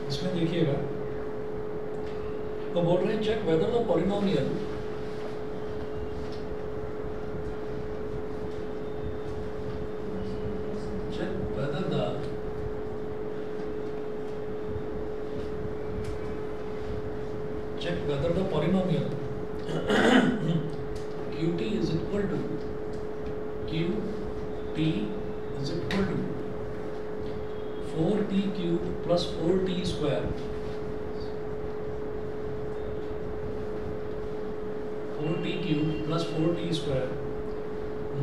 इसमें देखिएगा तो बोल रहे हैं check whether the polynomial qt is equal to 4t cube plus 4t square, 4t cube plus 4t square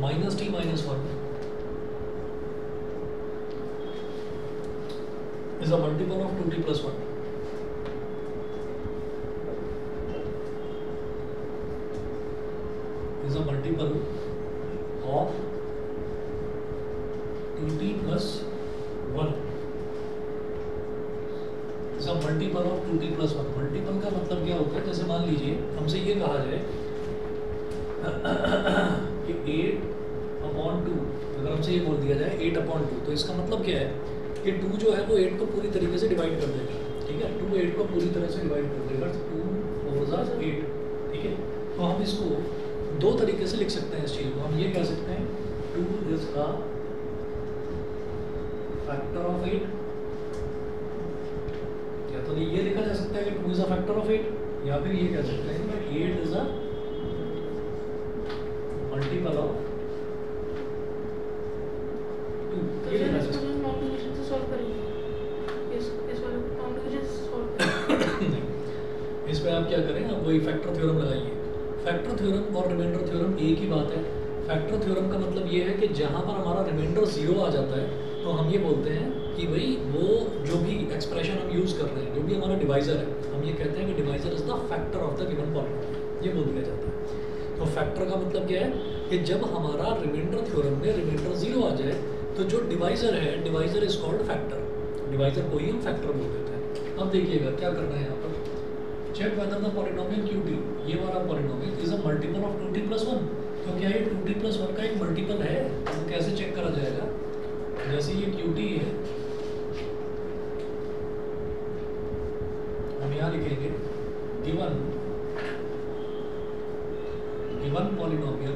minus t minus 1 is a multiple of 2t plus 1. Is a multiple of 2t plus 1. Is a multiple of 2t plus 1. Multiple का मतलब क्या होता है? जैसे मान लीजिए हमसे ये कहा जाए कि 8/2, अगर हमसे ये बोल दिया जाए 8/2, तो इसका मतलब क्या है कि 2 जो है वो 8 को पूरी तरीके से डिवाइड कर देगा. ठीक है, 2 8 को पूरी तरह से डिवाइड कर देगा. 2 4 8. ठीक है, तो हम इसको दो तरीके से लिख सकते हैं. इस चीज़ को हम ये कह सकते हैं 2 is a factor of 8, या तो ये लिखा जा सकता है कि 2 is a factor of 8, या फिर ये कह सकते हैं कि 8 is a multiple of 2. ये लिखा जा सकता है. कॉम्प्लिकेशन से सॉल्व करेंगे इस वाले कॉम्प्लिकेशन से सॉल्व करेंगे. इस पे आप क्या करें, आप वही फैक्टर थ्योरम लगाइए. फैक्टर थ्योरम और रिमाइंडर थ्योरम एक ही बात है. फैक्टर थ्योरम का मतलब ये है कि जहाँ पर हमारा रिमाइंडर 0 आ जाता है तो हम ये बोलते हैं कि भाई वो जो भी एक्सप्रेशन हम यूज़ कर रहे हैं, जो भी हमारा डिवाइज़र है, हम ये कहते हैं कि divisor is the factor of the given polynomial. ये बोल दिया जाता है. तो फैक्टर का मतलब क्या है कि जब हमारा रिमाइंडर थ्योरम में रिमाइंडर 0 आ जाए तो जो डिवाइज़र है, divisor is called factor. Divisor को ही हम फैक्टर बोल देते हैं. अब देखिएगा क्या करना है यहाँ पर. Check whether the polynomial qt, ये वाला polynomial is a multiple of 2t plus 1. तो क्या ये 2t plus 1 का एक मल्टीपल है? तो कैसे चेक करा जाएगा? जैसे ये qt है, हम यहाँ लिखेंगे गिवन पॉलिनोमियल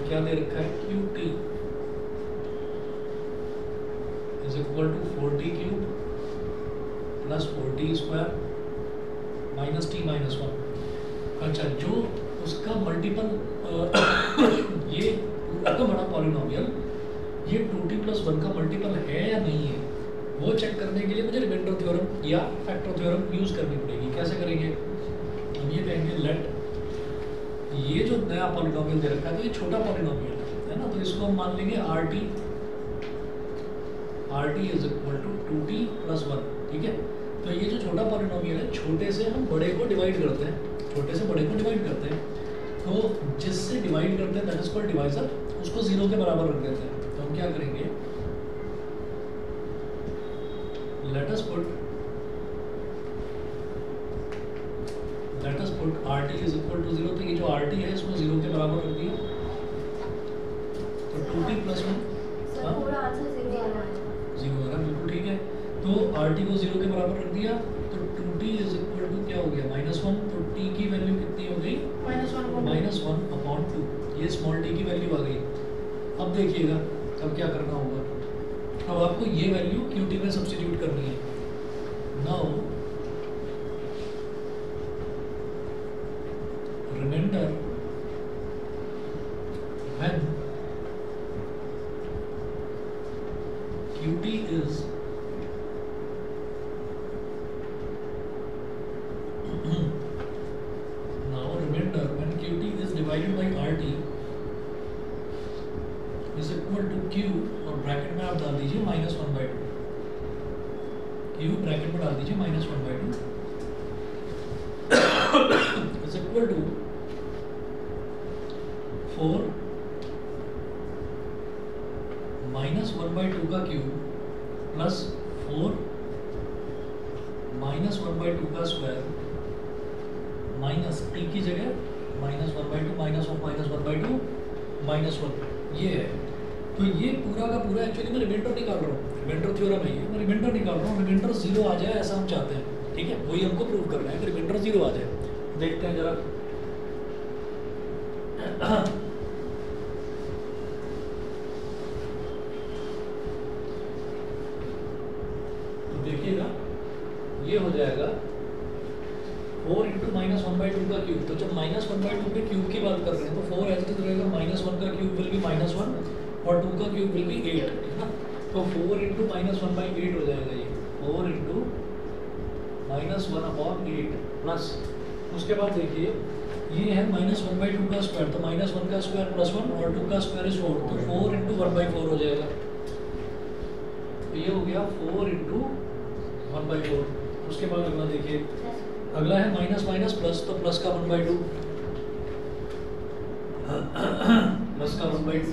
क्या दे रखा है? qt is equal to 4t cube plus 4t square minus t minus 1. अच्छा, जो उसका मल्टीपल ये इतना बड़ा पॉलिनोमियल ये 2t plus 1 का मल्टीपल है या नहीं है, वो चेक करने के लिए मुझे रिमाइंडर थ्योरम या फैक्टर थ्योरम यूज़ करनी पड़ेगी. कैसे करेंगे? हम ये कहेंगे लेट, ये जो नया पॉलिनोमियल दे रखा है तो ये छोटा पॉलिनोमियल है ना, तो इसको हम मान लेंगे rt is equal to 2t plus 1. ठीक है, तो ये जो छोटा पॉलिनोमियल है, छोटे से हम बड़े को डिवाइड करते हैं. छोटे से बड़े को डिवाइड करते हैं, तो जिससे डिवाइड करते हैं दैट इज कॉल्ड डिवाइजर, उसको 0 के बराबर रख देते हैं. तो हम क्या करेंगे, let us put rt is equal to 0. तो ये जो rt है इसको 0 के बराबर रख दिया. तो 2t plus 1 पूरा आंसर 0 आ रहा है. 0 आ रहा है, बिल्कुल ठीक है. तो rt को 0 के बराबर रख दिया, तो 2t इज इक्वल टू क्या हो गया? -1. तो t की वैल्यू कितनी हो गई? -1/2. ये स्मॉल t की वैल्यू आ गई. अब देखिएगा अब क्या करना होगा. अब आपको ये वैल्यू qt में सब्स्टिट्यूट करनी है. Now remainder when qt is now remember when qt is divided by rt is equal to q, और ब्रैकेट में आप डाल दीजिए -1/2. q ब्रैकेट में डाल दीजिए -1/2 is equal to 4 -1/2 का क्यूब प्लस 4 -1/2 का स्क्वायर माइनस t की जगह -1/2 -1/2 -1 ये है. तो ये पूरा का पूरा एक्चुअली मैं रिमाइंडर निकाल रहा हूँ, रिमाइंडर थ्योरम है ये, मैं रिमाइंडर निकाल रहा हूँ, रिमाइंडर 0 आ जाए ऐसा हम चाहते हैं, ठीक है, वही हमको प्रूव करना है कि रिमाइंडर 0 आ जाए। देखते हैं जरा। तो देखिएगा ये हो जाएगा 4 इंटू -1/2 का क्यूब। तो जब -1/2 के क्यूब की बात कर रहे हैं तो 4 ऐसे रहेगा, -1 का क्यूब विल बी -1 और 2 का क्यूब विल बी 8, है ना। तो 4 इंटू -1/8 हो जाएगा ये, 4 इंटू -1/8 प्लस, उसके बाद देखिए ये है -1/2 का स्क्वायर, तो -1 का स्क्वायर +1 और 2 का स्क्वायर इज 4, तो 4 इंटू 1/4 हो जाएगा। तो ये हो गया 4 इंटू 1/4। उसके बाद अगला देखिए, अगला है माइनस माइनस प्लस, तो प्लस का 1/2 प्लस का 1/2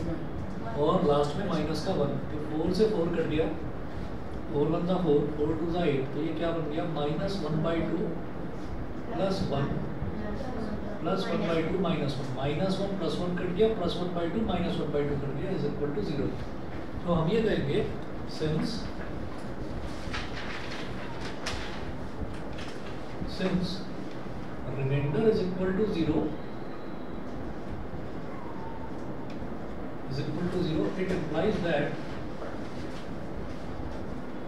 और लास्ट में माइनस का 1। तो 4 से 4 कट गया, 4 1 4, 4 2 8, तो ये क्या बन गया -1/2 प्लस 1 प्लस 1/2 -1, -1 प्लस 1 कट गया, प्लस 1/2 -1/2 कट गया इज इक्वल टू 0। तो हम ये कहेंगे since remainder is equal to 0, it implies that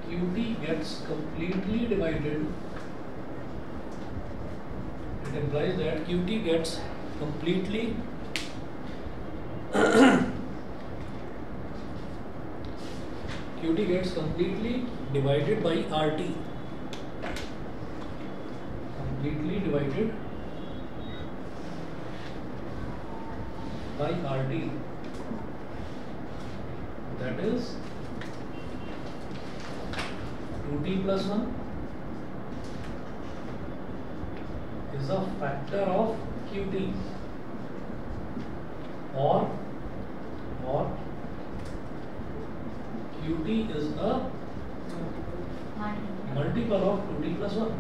QT gets completely divided. It implies that QT gets completely divided by RT. Completely divided by RT. That is 2t plus 1 is a factor of QT or QT is a multiple of 2t plus 1.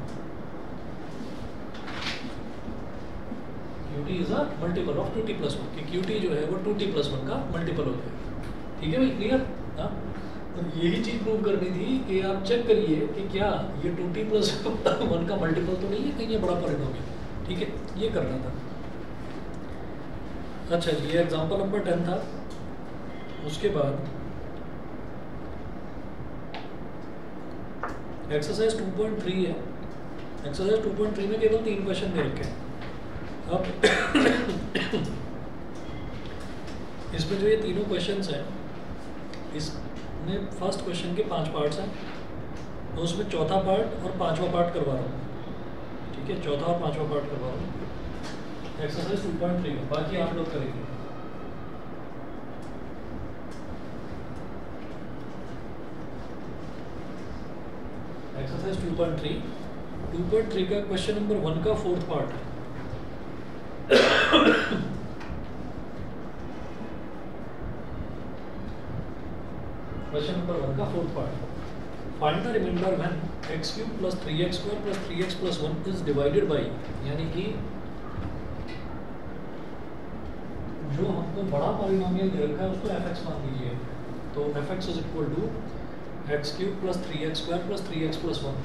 QT is a multiple of 2t plus 1, कि QT जो है वो 2t plus 1 का multiple हो जाएगा। ठीक है भाई, क्लियर? हाँ, तो यही चीज़ प्रूव करनी थी कि आप चेक करिए कि क्या ये 2t plus 1 का मल्टीपल तो नहीं है कहीं, ये बड़ा पॉलिनोमियल। ठीक है, ये करना था। अच्छा जी, ये एग्जाम्पल नंबर 10 था। उसके बाद एक्सरसाइज 2.3 है। एक्सरसाइज 2.3 में केवल 3 क्वेश्चन दे रखे हैं। अब इसमें जो ये तीनों क्वेश्चंस हैं, इसमें फर्स्ट क्वेश्चन के 5 पार्ट्स हैं, तो उसमें चौथा पार्ट और 5वां पार्ट करवा रहा हूँ। ठीक है, चौथा और 5वां पार्ट करवा रहा हूँ एक्सरसाइज 2.3 में, बाकी आप लोग करेंगे। एक्सरसाइज 2.3 का क्वेश्चन नंबर 1 का 4th पार्ट है। क्वेश्चन नंबर 1 का 4th part, find the remainder when x³ + 3x² + 3x + 1 is divided by, यानी कि जो हमको बड़ा पॉलिनोमियल दे रखा है उसको fx मान लीजिए। तो fx is equal to x³ + 3x² + 3x + 1।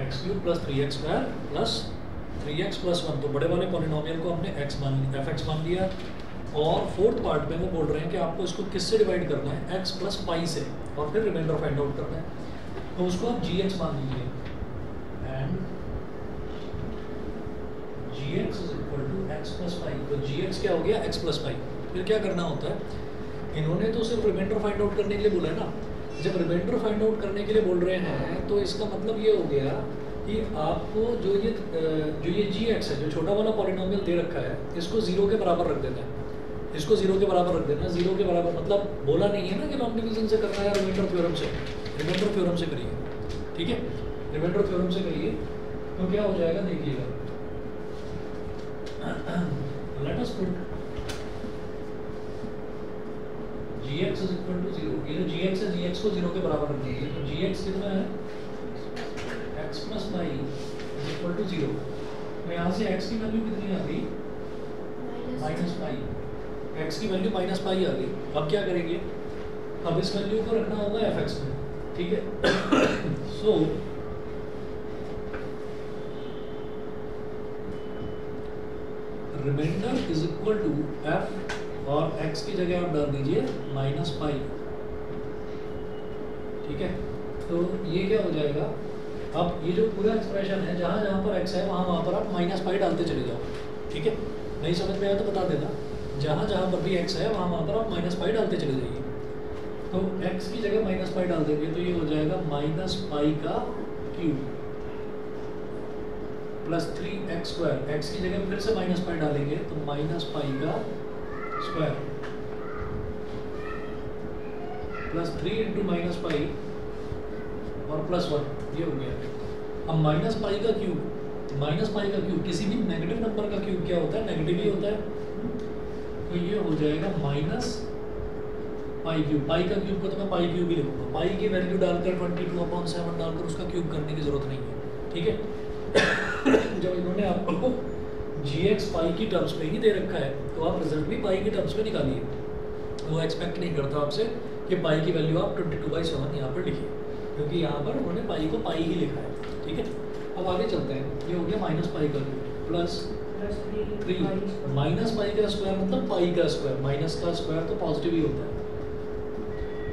x³ + 3x² + 3x + 1, तो बड़े वाले पॉलिनोमियल को हमने fx मान लिया। और 4th पार्ट में वो बोल रहे हैं कि आपको इसको किससे डिवाइड करना है, x + π से, और फिर रिमाइंडर फाइंड आउट करना है। तो उसको आप gx मान लीजिए, and gx is equal to x + π। तो gx क्या हो गया, x + π। फिर क्या करना होता है, इन्होंने तो सिर्फ रिमाइंडर फाइंड आउट करने के लिए बोला है ना। जब रिमाइंडर फाइंड आउट करने के लिए बोल रहे हैं तो इसका मतलब ये हो गया कि आपको जो ये gx है, जो छोटा वाला पॉलिनोमियल दे रखा है, इसको 0 के बराबर रख देना है। इसको 0 के बराबर रख देना। 0 के बराबर मतलब बोला नहीं है ना कि लॉन्ग डिवीजन से करना है, रिमाइंडर थ्योरम से। रिमाइंडर थ्योरम से करिए, ठीक है, रिमाइंडर थ्योरम से करिए। तो क्या हो जाएगा देखिएगा, let us put gx is equal to 0। ये जो gx है, gx को 0 के बराबर रख दीजिए। तो gx कितना है, x + y is equal to 0। तो यहाँ से x की वैल्यू कितनी आ गई? Minus pi. x की वैल्यू माइनस पाई आ गई। अब क्या करेंगे? अब इस वैल्यू को रखना होगा fx में, ठीक है। So remainder is equal to f और x की जगह आप डाल दीजिए माइनस पाई, ठीक है। तो ये क्या हो जाएगा? अब ये जो पूरा एक्सप्रेशन है, जहाँ जहाँ पर x है वहाँ पर आप माइनस पाई डालते चले जाओ, ठीक है। नहीं समझ में आया तो बता देना। जहाँ जहाँ पर भी x है वहाँ पर आप माइनस पाई डालते चले जाइए। तो x की जगह माइनस पाई डाल देंगे तो ये हो जाएगा माइनस पाई का cube plus 3x square. x की जगह फिर से माइनस पाई डालेंगे तो माइनस पाई का square plus 3 into minus pi और प्लस 1, ये हो गया। अब माइनस पाई का क्यूब, किसी भी नेगेटिव नंबर का क्यूब क्या होता है? नेगेटिव ही होता है। तो ये हो जाएगा माइनस पाई क्यूब। पाई का क्यूब को तो मैं पाई क्यूब ही लिखूंगा। पाई की वैल्यू डालकर 22/7 डालकर उसका क्यूब करने की जरूरत नहीं है, ठीक है। जब इन्होंने आपको gx पाई की टर्म्स में ही दे रखा है तो आप रिजल्ट भी पाई की टर्म्स में निकालिए। वो एक्सपेक्ट नहीं करता आपसे कि पाई की वैल्यू आप 22/7 यहाँ पर लिखिए, क्योंकि यहाँ पर उन्होंने पाई को पाई ही लिखा है, ठीक है। अब आगे चलते हैं। ये हो गया माइनस पाई का प्लस 3 माइनस पाई का स्क्वायर मतलब पाई का स्क्वायर। माइनस का स्क्वायर तो पॉजिटिव ही होता है,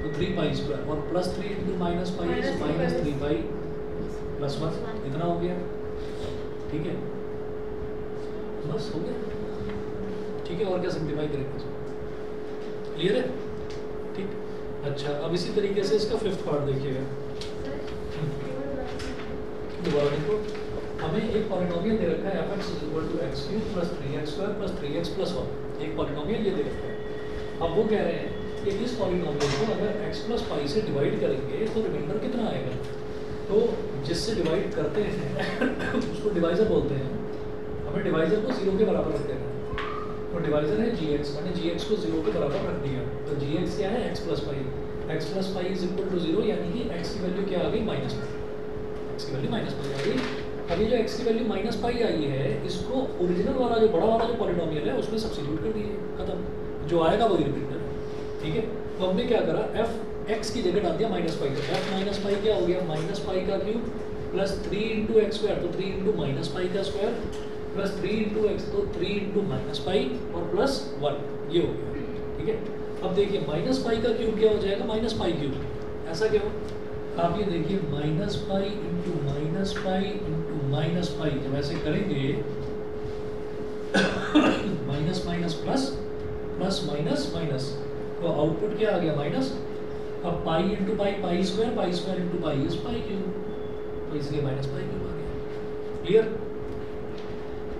तो 3 पाई स्क्वायर और plus 3 into minus pi minus 3 pi plus 1, इतना हो गया, ठीक है। बस हो गया, ठीक है। और क्या सिंप्लीफाई करेंगे इसको? क्लियर है? ठीक। अच्छा, अब इसी तरीके से इसका फिफ्थ पार्ट देखिएगा। दोबारा देखो, हमें एक पॉलिनोमियल दे रखा है fx = x³ + 3x² + 3x + 1। एक पॉलिनोमियल ये दे रखा है। अब वो कह रहे हैं कि इस पॉलिनोमियल को अगर x + पाई से डिवाइड करेंगे तो रिमाइंडर कितना आएगा? तो जिससे डिवाइड करते हैं उसको डिवाइजर बोलते हैं। हमें डिवाइजर को 0 के बराबर रख देना है। तो डिवाइजर है gx, मैंने gx को 0 के बराबर रख दिया। तो gx क्या है? x + पाई। x + पाई = 0, यानी कि x की वैल्यू क्या आ गई? Minus pi. x की वैल्यू माइनस पाई आ गई। अब ये जो x की वैल्यू माइनस पाई आई है, इसको ओरिजिनल वाला जो बड़ा वाला जो पॉलिनोमियल है उसमें सब्स्टिट्यूट कर दिए, खत्म। जो आएगा वही रिमाइंडर है, ठीक है। तो हमने क्या करा? f x की जगह डाल दिया minus pi. f minus pi क्या हो गया? माइनस पाई का cube plus 3 into x square, तो 3 इंटू माइनस पाई का स्क्वायर प्लस 3 इंटू एक्स, तो 3 इंटू माइनस पाई और प्लस 1, ये हो गया, ठीक है। अब देखिए माइनस पाई का क्यूब क्या हो जाएगा? Minus pi cube. ऐसा क्यों? आप ये देखिए minus pi into minus pi into minus pi, जब ऐसे करेंगे minus minus plus plus minus minus, तो आउटपुट क्या आ गया? माइनस। अब pi into pi pi square into pi is pi cube, तो इसलिए माइनस पाई क्यूब आ गया। Clear?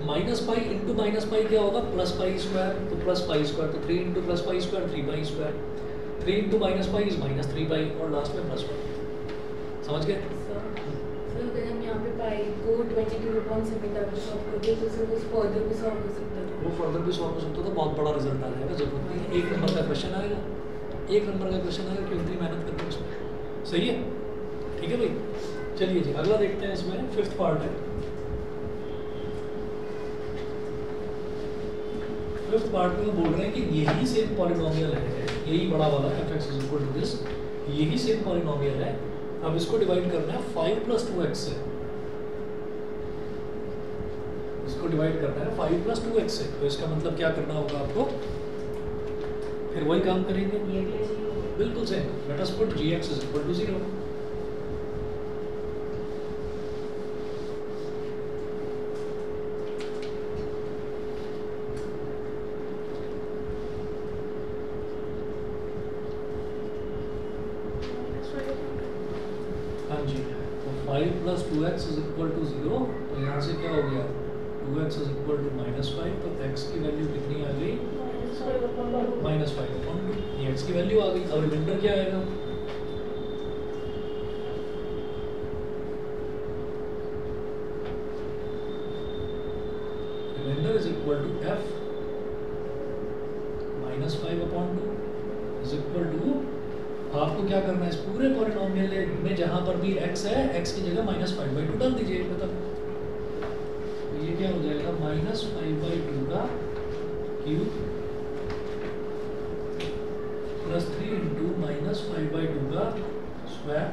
Minus pi into minus pi क्या होगा? प्लस पाई स्क्वायर, तो प्लस पाई स्क्वायर, तो 3 into plus pi square 3 pi square, 3 into minus pi is minus 3 पाई और last में plus 1। समझ गए? सर अगर हम यहाँ पे पाई को 22/7 डाल के सॉल्व करते तो सर उस फर्दर भी सॉल्व हो सकता है। वो फर्दर भी सॉल्व हो सकता था, बहुत बड़ा रिजल्ट आ जाएगा, जरूरत नहीं है। 1 नंबर का क्वेश्चन आएगा, 1 नंबर का क्वेश्चन आएगा, क्यों इतनी मेहनत करते हैं उसमें? सही है, ठीक है भाई। चलिए जी अगला देखते हैं। इसमें फिफ्थ पार्ट है। फिफ्थ पार्ट में बोल रहे हैं कि यही सेम पॉलिनोमियल है, यही बड़ा वाला fx = दिस, यही सेम पॉलिनोमियल है। अब इसको डिवाइड करना है 5 + 2x से। इसको डिवाइड करना है 5 + 2x से। तो इसका मतलब क्या करना होगा आपको? फिर वही काम करेंगे, बिल्कुल same. Late us put gx = 0। हाँ जी, तो 5 + 2x = 0। तो यहाँ से क्या हो गया? 2x = -5, तो x की वैल्यू कितनी आ गई? -5/2। ये x की वैल्यू आ गई। अब रिमाइंडर क्या आएगा? Remainder is equal to f -5/2 आपको क्या करना है? इस पूरे पॉलिनोमियल में जहां पर भी x है, x की जगह -5/2 डाल दीजिए, मतलब ये क्या हो जाएगा -5/2 का क्यूब प्लस 3 इंटू -5/2 का स्क्वायर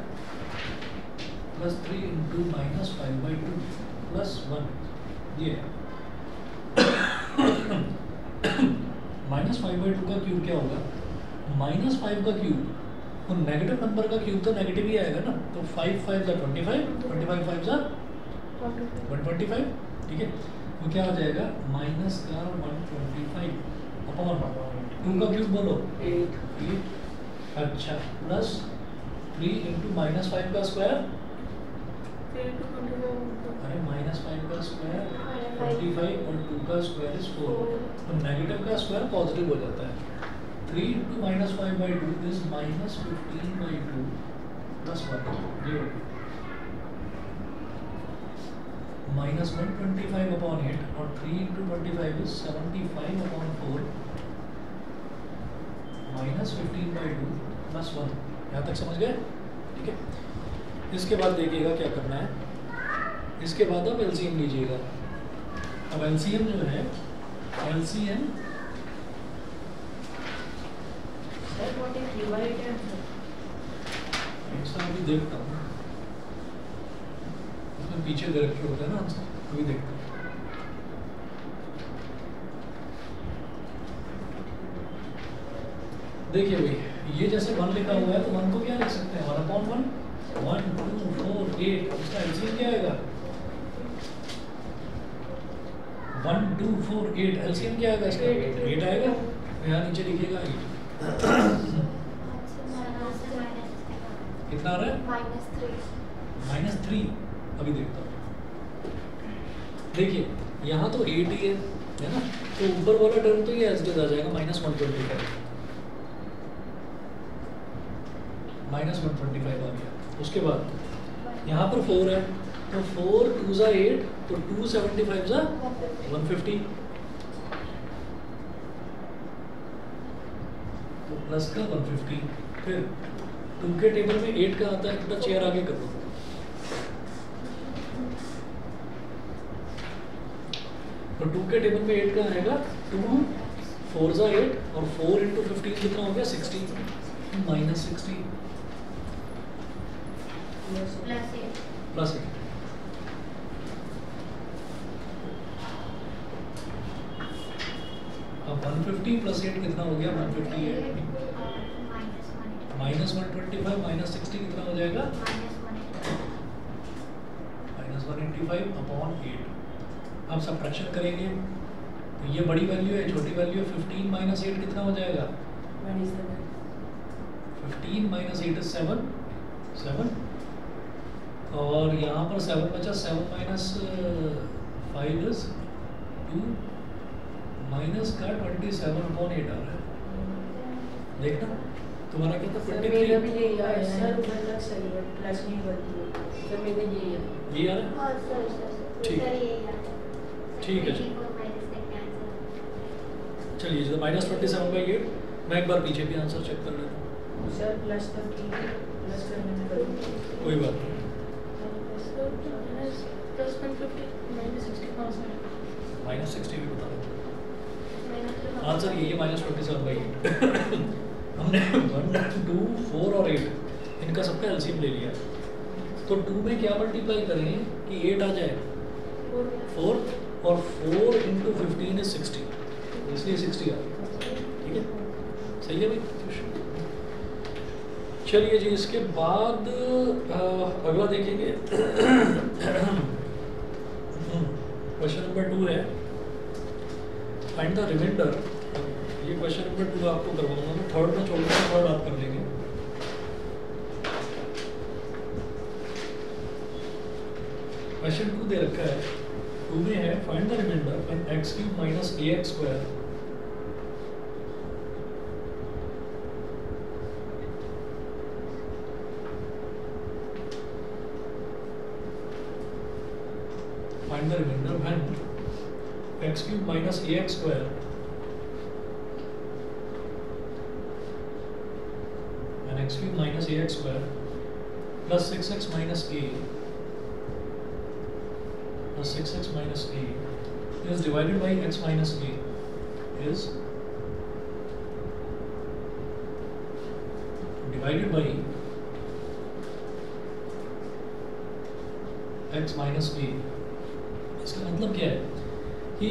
प्लस 3 इंटू -5/2 प्लस 1। ये -5/2 का क्यूब क्या होगा? -5 का क्यूब, तो नेगेटिव नंबर का क्यूब तो नेगेटिव ही आएगा ना, तो 5 5 ज़ा 25, 25 5 ज़ा 125, ठीक है। तो क्या हो जाएगा माइनस का 125 अपॉन 2 का क्यूब बोलो 8। अच्छा प्लस 3 इंटू -5 का स्क्वायर, अरे -5 का स्क्वायर 25 और 2 का स्क्वायर इज 4, तो नेगेटिव का स्क्वायर पॉजिटिव हो जाता है। 3 इंटू -5/2 इज -15/2 प्लस 1, ये -125 अपॉन 8 और 3 इंटू 25 इज 75 अपॉन 4 -15/2 प्लस 1। यहाँ तक समझ गए? ठीक है। इसके बाद देखिएगा क्या करना है। इसके बाद आप एलसीएम लीजिएगा। अब एलसीएम जो है, एलसीएम ऐसा अभी देखता हूँ, उसमें पीछे डायरेक्टर होता है ना आंसर, अभी देखता हूँ। देखिए भाई, ये जैसे 1 लिखा हुआ है तो 1 को क्या लिख सकते हैं? 1/1, 1 2 4 8, इसका एलसीएम क्या आएगा? 1 2 4 8, एलसीएम क्या आएगा इसका? 8 आएगा। यहाँ नीचे लिखिएगा 8। कितना आ रहा है? -3। अभी देखता हूँ। देखिए यहाँ तो 8 ही है ना, तो ऊपर वाला टर्म तो ये एज इट इज आ जाएगा -125, -125 आ गया। उसके बाद यहाँ पर 4 है, तो 4 2 ज़ा 8, तो 2 75 ज़ा 150, तो प्लस का 150। फिर 2 के टेबल में 8 का आता है, थोड़ा चेयर आगे कर दो। तो 2 के टेबल में 8 का आएगा 2 4 ज़ा 8 और 4 इंटू 15 कितना हो गया? 60, -60 प्लस 8। अब 150 प्लस 8 कितना हो गया? 158 -125 -60 कितना हो जाएगा? -185 अपॉन 8। अब सब्ट्रैक्शन करेंगे तो ये बड़ी वैल्यू है, छोटी वैल्यू है। 15 माइनस 8 कितना हो जाएगा? 15 माइनस 8 इज 7 और यहाँ पर 7 बचा, 7 माइनस 5 इज 2 माइनस का 27 अपॉन 8 आ रहा है। देखना तुम्हारा क्या था? 23। मेरा भी यही आ रहा है सर, ऊपर तक सही है, प्लस नहीं बनती है सर, मेरा यही है। ये आ रहा है? ठीक है, ठीक है। चलिए जो -27/8, मैं एक बार पीछे भी आंसर चेक कर लेता हूँ सर। प्लस तक ठीक है, प्लस करने में कोई बात नहीं। प्लस 150 -60 भी बता दो। आंसर ये -27/8। हमने 1 2 4 और 8 इनका सबका एलसीएम ले लिया, तो 2 में क्या मल्टीप्लाई करें कि 8 आ जाए? 4 और 4 इंटू 15 इज 60, इसलिए 60 आ गया। ठीक है, सही है भाई। चलिए जी, इसके बाद अगला देखेंगे। क्वेश्चन नंबर 2 है, फाइंड द रिमाइंडर। ये क्वेश्चन नंबर 2 आपको करवाऊंगा मैं, थर्ड में छोड़ूंगा, थर्ड आप कर लेंगे। क्वेश्चन 2 दे रखा है, 2 में है find the remainder when x³ minus ax² find the remainder when x³ minus ax² and x³ minus ax² plus 6x minus a plus 6x minus a is divided by x minus a is divided by x minus a। इसका मतलब क्या है कि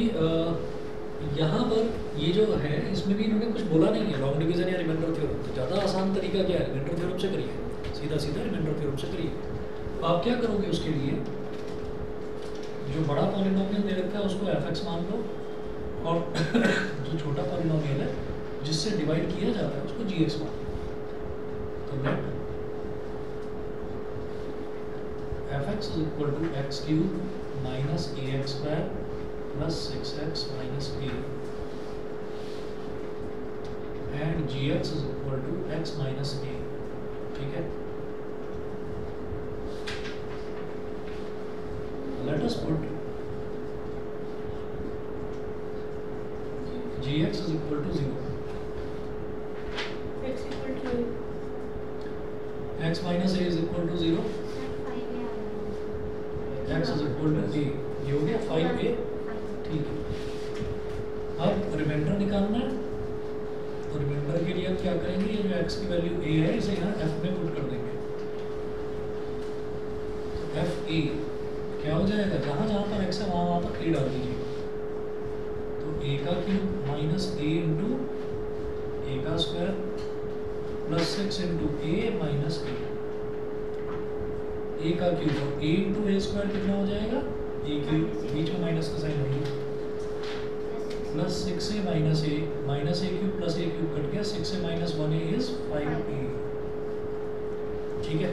यहाँ पर ये जो है इसमें भी इन्होंने कुछ बोला नहीं है लॉन्ग डिवीजन या रिमाइंडर थ्योरम। तो ज़्यादा आसान तरीका क्या है, रिमाइंडर थ्योरम से करिए, सीधा सीधा रिमाइंडर थ्योरम से करिए। तो आप क्या करोगे उसके लिए, जो बड़ा पॉलिनोमियल दे रखा है उसको fx मान लो, और जो छोटा पॉलिनोमियल है जिससे डिवाइड किया जाता है उसको gx मान लो। तो late fx is equal to x cube minus ax square plus 6x minus a and gx is equal to x minus a। ठीक है, let us put gx is equal to 0, x equal to x minus a is equal to 0, x is equal to a, ये हो गया 5a। ठीक है, अब reminder निकालना है, तो रिमाइंडर के लिए अब क्या करेंगे, ये जो x की वैल्यू a है इसे यहाँ f में पुट कर देंगे। तो f a क्या हो जाएगा, जहाँ जहाँ पर x है वहाँ पर a डाल दीजिए। तो a का cube minus a into a का square plus 6 into a minus a, a का क्यूब और a इंटू a स्क्वायर कितना हो जाएगा, a क्यूब बीच में माइनस का साइन होगी, plus 6a minus a cube plus a cube cut गया, 6a minus 1a is 5a। ठीक है,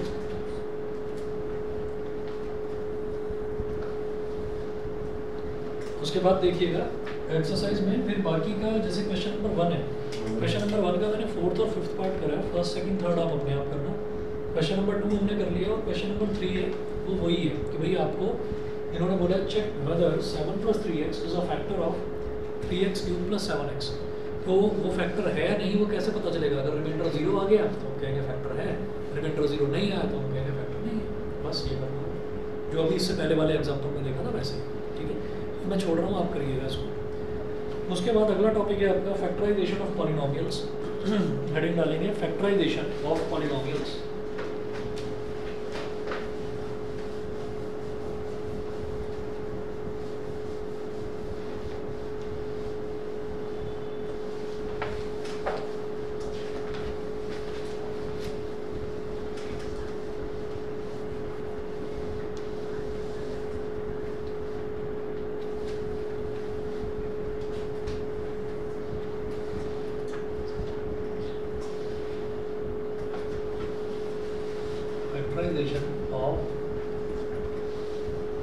उसके बाद देखिएगा एक्सरसाइज में फिर बाकी का, जैसे क्वेश्चन नंबर 1 है, क्वेश्चन नंबर 1 का मैंने 4th और 5th पार्ट करा है, 1st 2nd 3rd आप अपने आप करना। क्वेश्चन नंबर 2 हमने कर लिया, और क्वेश्चन नंबर 3 है वो वही है कि भाई आपको इन्होंने बोला check whether 7 + 3x is a factor of 3x cube plus 7x। तो वो फैक्टर है नहीं, वो कैसे पता चलेगा, अगर रिमाइंडर 0 आ गया तो हम कहेंगे फैक्टर है, रिमाइंडर 0 नहीं आया तो हम कहेंगे फैक्टर नहीं है। बस ये करना है जो अभी इससे पहले वाले एग्जाम्पल में देखा ना वैसे। ठीक है, तो मैं छोड़ रहा हूँ, आप करिएगा इसको। उसके बाद अगला टॉपिक है आपका फैक्टराइजेशन ऑफ पॉलिनोमियल्स। हेडिंग डालेंगे factorisation of polynomials.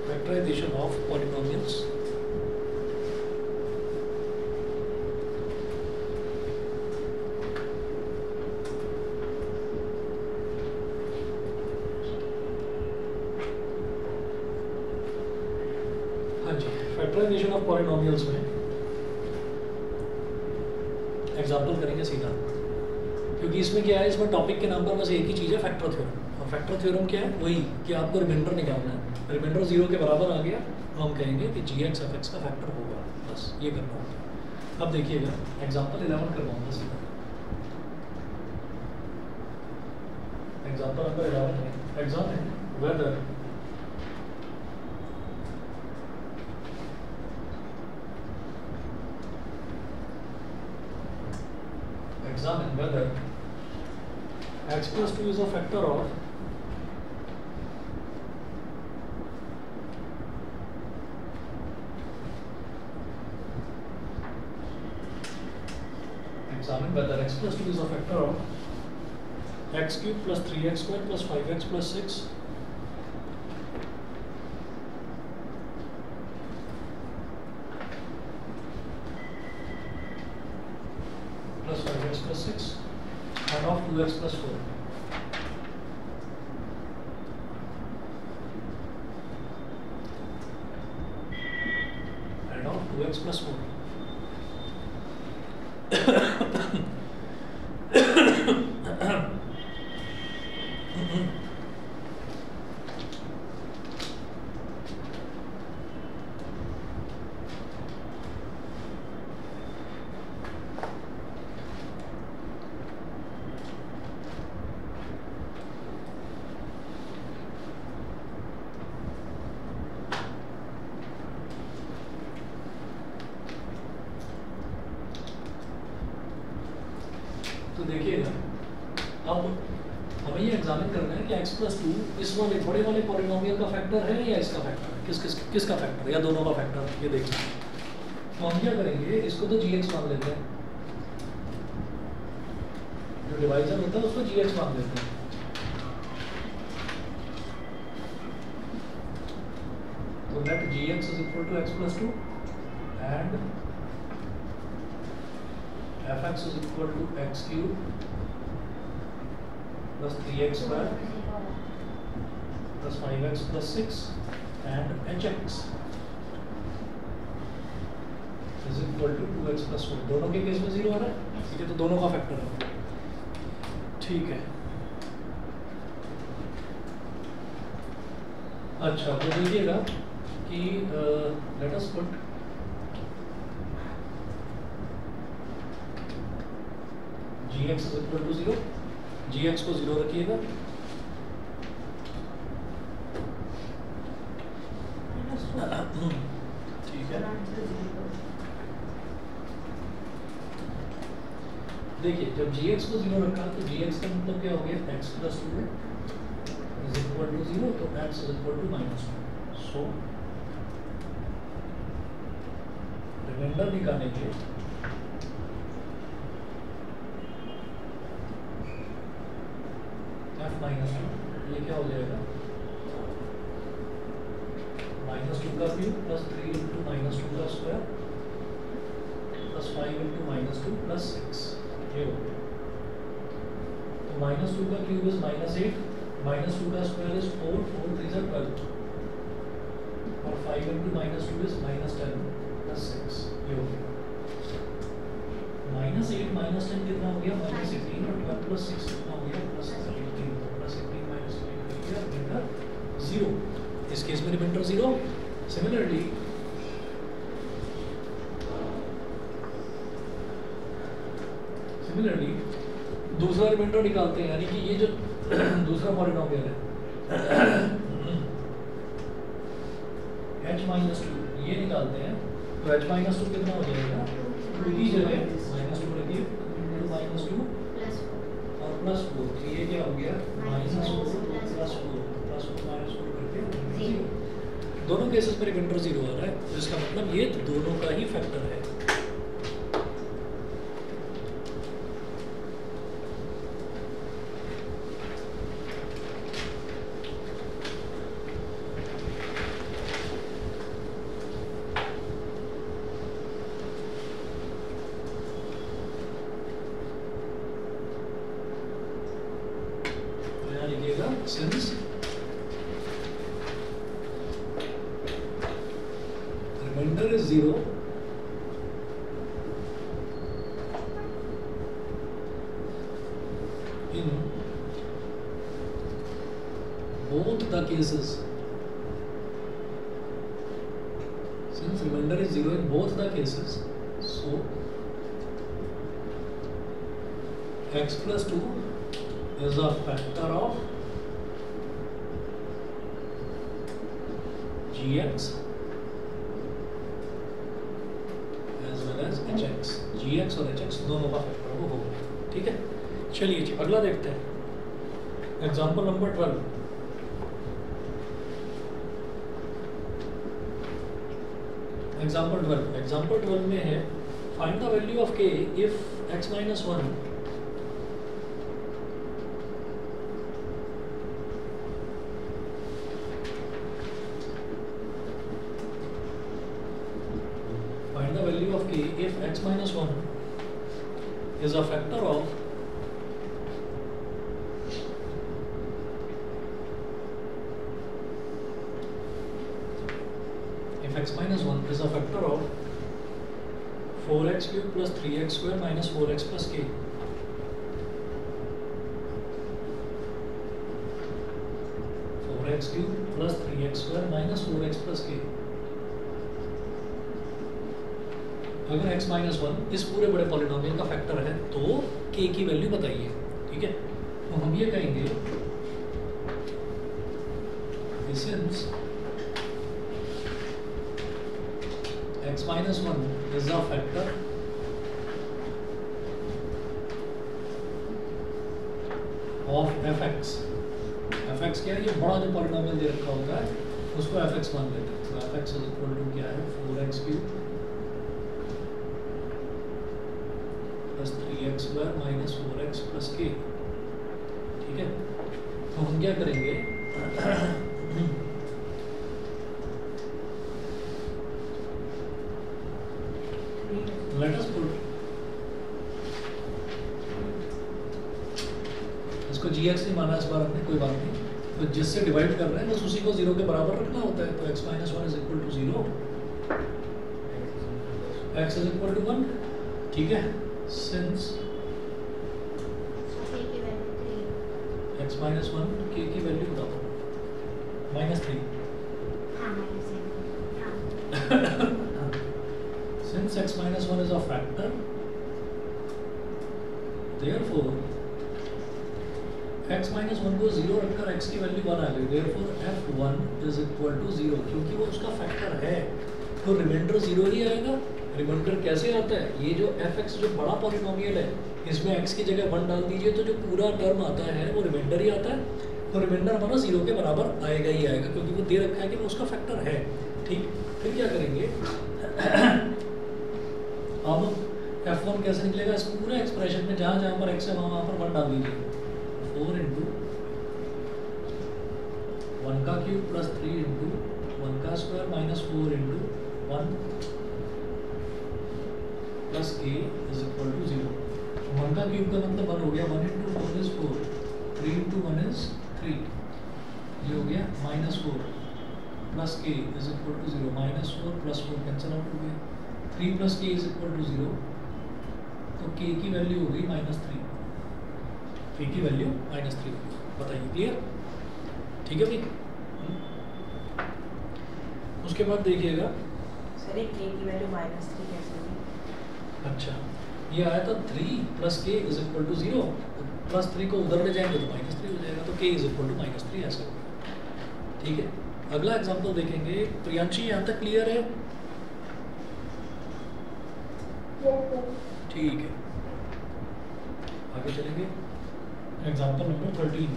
Factorization of polynomials। हाँ जी, फैक्टराइजेशन ऑफ पॉलिनोमियल्स में एग्जाम्पल करेंगे सीधा, क्योंकि इसमें क्या है, इसमें टॉपिक के नाम पर बस एक ही चीज़ है, फैक्टर थ्योरम। और फैक्टर थ्योरम क्या है, वही कि आपको रिमाइंडर निकालना है, रिमाइंडर 0 के बराबर आ गया तो हम कहेंगे कि gx fx का फैक्टर होगा, बस ये करना होगा। अब देखिएगा एग्जाम्पल 11 करवाऊंगा सीधा। एग्जाम्पल नंबर 11 है, एग्जाम है weather examine whether x plus 2 is a factor of x plus 2 is a factor of x cube plus 3x square plus 5x plus 6 plus 5x plus 6 and of 2x plus 4. And of 2x plus 4. तो देखिएगा, अब हमें ये examine करना है कि x plus 2 इस वाले बड़े वाले पॉलिनोमियल का फैक्टर है या इसका फैक्टर है, किसका फैक्टर या दोनों का फैक्टर, ये देखना। तो हम क्या करेंगे, इसको तो gx मान लेते हैं, जो डिवाइजर होता है उसको gx मान लेते हैं। तो let gx is equal to x plus 2 and fx is equal to x cube plus 3x square plus 5x plus 6 and hx is equal to 2x plus 4। दोनों के केस में 0 आ रहा है, ठीक है, तो दोनों का फैक्टर है, ठीक है। अच्छा, तो देखिएगा कि late us put gx is equal to 0, gx को 0 रखिएगा, ठीक है। देखिए, जब gx को 0 रखा तो gx का मतलब क्या हो गया, x plus 2 is equal to 0, तो x is equal to -2। So remainder निकालेंगे, f-2, ये क्या हो जाएगा, -2 का क्यूब प्लस 3 इंटू -2 का स्क्वायर प्लस 5 इंटू -2 प्लस 6, ये हो गया। तो -2 का क्यूब इज -8, -2 का स्क्वायर इज 4, 4 3 is 12, और 5 इंटू -2 इज -10 प्लस 6, ये हो गया। -8 -10 कितना हो गया, -18, और 12 प्लस 6 कितना हो गया, +18, प्लस 18 माइनस 18 हो गया रिमाइंडर 0। इस केस में रिमाइंडर 0। सिमिलरली दूसरा रिमाइंडर निकालते हैं, यानी कि ये जो दूसरा पॉलिनोमियल है h-2, ये निकालते हैं। तो h-2 कितना हो जाएगा, 2 की जगह -2 रखिए, -2 और प्लस 4, तो ये क्या हो गया, -4 प्लस 4 माइनस 4 करके 0। दोनों केसेस में रिमाइंडर 0 आ रहा है, तो इसका मतलब ये दोनों का ही फैक्टर है। लिखिएगा since reminder is 0 in both the cases, since remainder is 0 in both the cases, so x plus 2 is a factor of gx as well as hx। gx और hx दोनों का फैक्टर वो होगा, ठीक है। चलिए जी, अगला देखते हैं, एग्जाम्पल नंबर 12। एग्जाम्पल 12 में है, find the value of k if x minus 1 find the value of k if x minus 1 is a factor of x minus 1 is a factor of 4x cube plus 3x square minus 4x plus k। x cube plus 3x square minus 4x plus k। अगर x minus 1 इस पूरे बड़े polynomial का factor है तो k की value बताइए, ठीक है। तो हम ये कहेंगे since x minus 1 is a factor of F x क्या है, ये बड़ा जो पॉलिनोमियल दे रखा होता है उसको एफ एक्स मान लेते हैं। तो f x is equal to क्या है 4x cube plus 3x square minus 4x plus k। ठीक है, तो हम क्या करेंगे लेट अस पुट इसको gx नहीं माना इस बार हमने, कोई बात नहीं। तो जिससे डिवाइड कर रहे हैं बस उसी को 0 के बराबर रखना होता है। तो x minus 1 is equal to 0, x is equal to 1। ठीक है, सिंस x माइनस 1 k की वैल्यू बताओ -3। Since x minus 1 is a factor, therefore x minus 1 को 0 रखकर x की वैल्यू 1 आ गई। therefore f1 is equal to 0, क्योंकि वो उसका फैक्टर है तो रिमाइंडर 0 ही आएगा। रिमाइंडर कैसे आता है, ये जो fx जो बड़ा पॉलिनोमियल है इसमें x की जगह 1 डाल दीजिए तो जो पूरा टर्म आता है वो रिमाइंडर ही आता है। तो रिमाइंडर हमारा 0 के बराबर आएगा ही आएगा, क्योंकि वो दे रखा है कि वो उसका फैक्टर है। ठीक, फिर क्या करेंगे अब f1 कैसे निकलेगा, इस पूरे एक्सप्रेशन में जहाँ जहाँ पर x है वहाँ पर 1 डाल दीजिए। 4 इंटू 1 का क्यूब प्लस 3 इंटू 1 का square minus 4 into 1 plus k is equal to 0। 1 का क्यूब का मतलब 1 हो गया, 1 इंटू 4 इज 4, 3 इंटू 1 इज 3, ये हो गया -4 plus k is equal to 0। -4 plus 4 cancel out हो गया, 3 plus k is equal to 0, तो k की वैल्यू हो गई -3, k की वैल्यू -3 होगी। बताइए, क्लियर? ठीक है भाई। उसके बाद देखिएगा सर k की वैल्यू -3 कैसे होगी? अच्छा, ये आया था 3 plus k is equal to 0, plus 3 को उधर ले जाएंगे तो -3 हो जाएगा, तो k इज इक्वल टू -3 ऐसा होगा। ठीक है, अगला एग्जांपल देखेंगे। प्रियांशी यहाँ तक क्लियर है? ठीक है, आगे चलेंगे। Example number 13।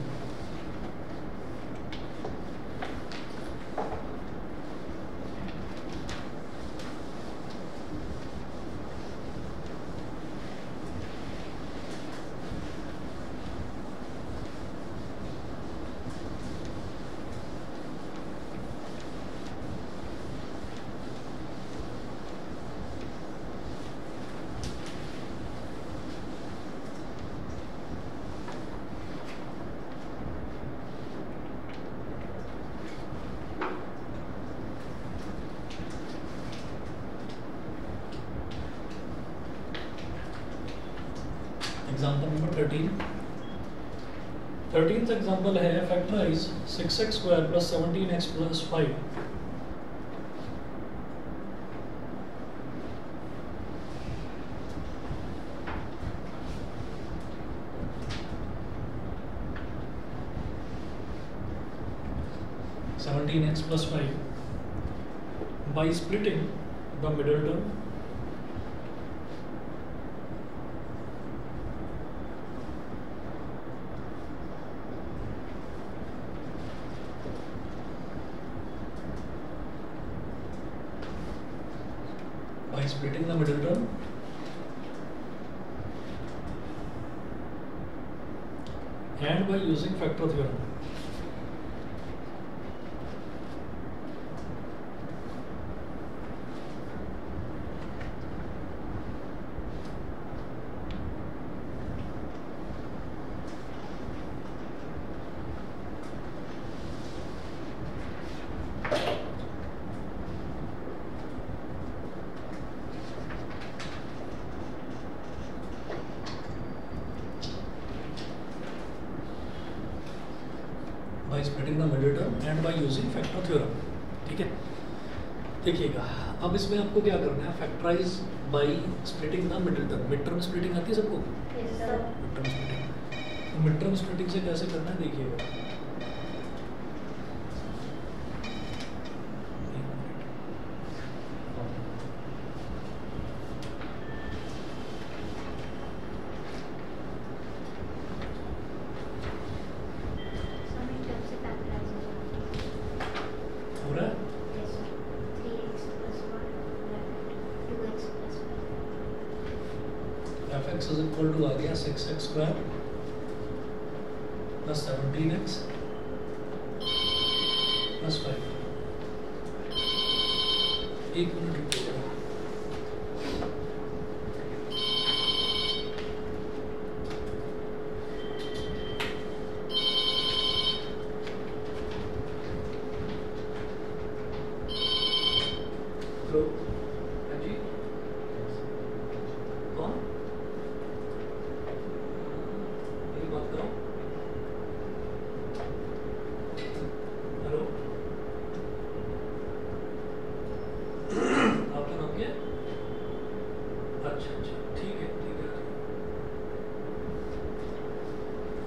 Example number 13th example है factorise 6x square plus 17x plus 5। x plus 5 by splitting the middle term and by using factor theorem. by splitting the middle term and by using factor theorem. ठीक है, देखिएगा अब इसमें आपको क्या करना है, factorise by splitting the middle term. Mid term splitting आती है सबको? Yes, sir. Mid term splitting, तो मिड टर्म स्प्लिटिंग से कैसे करना है देखिएगा। F x is equal to आ गया 6x² प्लस 17x प्लस 5। एक मिनट रुकिएगा। हेलो जी, कौन? मेरी बात करो। हेलो, आपका नाम क्या है? अच्छा अच्छा, ठीक है ठीक है।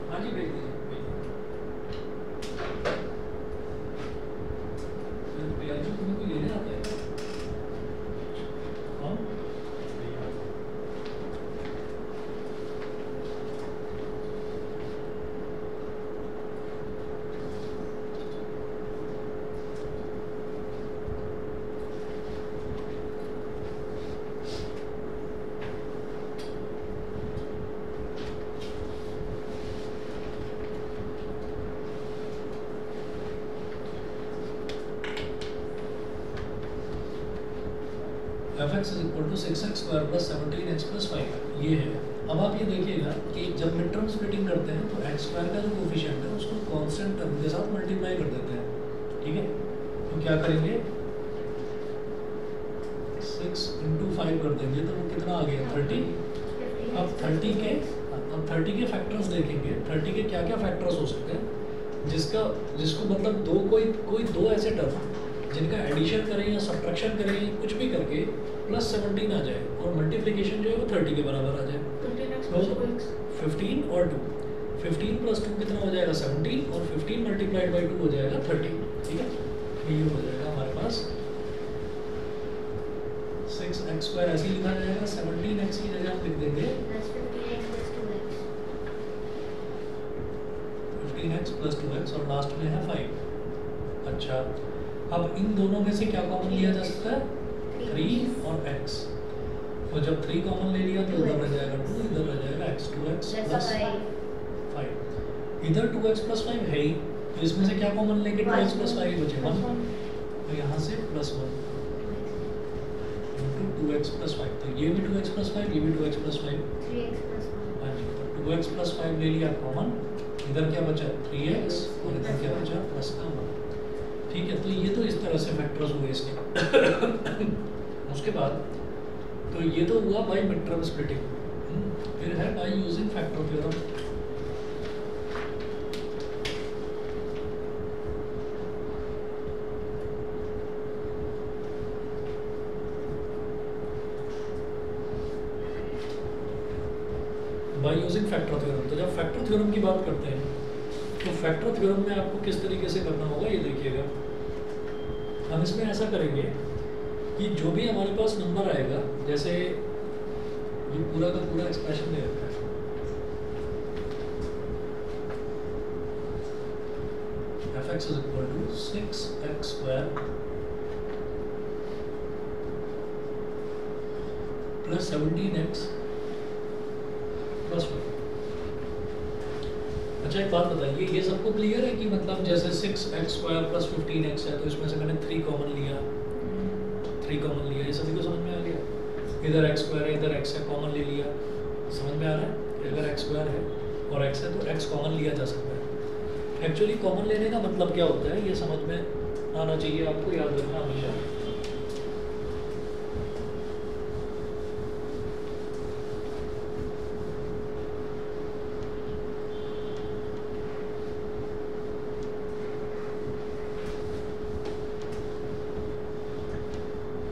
हाँ जी, भेज दीजिए भेज दीजिए। भैया जी, तुम्हें कोई लेने आता है क्या? कौन? F x is equal to 6x² plus 17x plus 5 ये है। अब आप ये देखिएगा कि जब मिड टर्म स्प्लिटिंग करते हैं तो x² का जो कोफिशिएंट है उसको कांस्टेंट टर्म के साथ मल्टीप्लाई कर देते हैं, ठीक है। तो क्या करेंगे, 6 × 5 कर देंगे तो वो कितना आ गया 30। अब 30 के फैक्टर्स देखेंगे, 30 के क्या क्या फैक्टर्स हो सकते हैं जिसको मतलब कोई दो ऐसे टर्म जिनका एडिशन करें या सब्ट्रैक्शन करें कुछ भी करके प्लस 17 आ जाए और मल्टीप्लिकेशन जो है वो 30 के बराबर आ जाए। तो 15 और 2, 15 + 2 कितना हो जाएगा 17 और 15 × 2 हो जाएगा 30, ठीक है। ये हो जाएगा हमारे पास 6x² ऐसे ही लिखा जाएगा, 17x की जगह हम लिख देंगे 15x + 2x और लास्ट में है 5। अच्छा, अब इन दोनों में से क्या कॉमन लिया जा सकता है, 3 और x। तो जब 3 कॉमन ले लिया तो उधर रह जाएगा 2, इधर रह जाएगा x, 2x + 5। इधर 2x + 5 है ही, तो इसमें से क्या कॉमन लेंगे, 2x + 5 बचे 1, तो यहाँ से +1 × 2x + 5। तो ये भी 2x + 5, ये भी 2x + 5, 3x + 1। हाँ जी। तो 2x + 5 ले लिया कॉमन, इधर क्या बचा 3x और इधर क्या बचा +1, ठीक है। तो ये तो इस तरह से फैक्टर्स हुए इसके। उसके बाद तो ये तो हुआ बाय मिड टर्म स्प्लिटिंग, फिर है by using factor theorem. By using factor theorem. तो जब फैक्टर थ्योरम की बात करते हैं तो फैक्टर थ्योरम में आपको किस तरीके से करना होगा ये देखिएगा। हम इसमें ऐसा करेंगे कि जो भी हमारे पास नंबर आएगा, जैसे ये पूरा का पूरा एक्सप्रेशन दे रखा है, f(x) = 6x² + 17x + 1। अच्छा, एक बात बताइए, ये सबको क्लियर है कि मतलब जैसे 6x² + 15x है तो इसमें से मैंने 3 कॉमन लिया, ये सभी को समझ में आ गया। इधर x² है, इधर x है, कॉमन ले लिया, समझ में आ रहा है कि अगर x² है और x है तो x कॉमन लिया जा सकता है। एक्चुअली कॉमन लेने का मतलब क्या होता है ये समझ में आना चाहिए, आपको याद रखना हमेशा।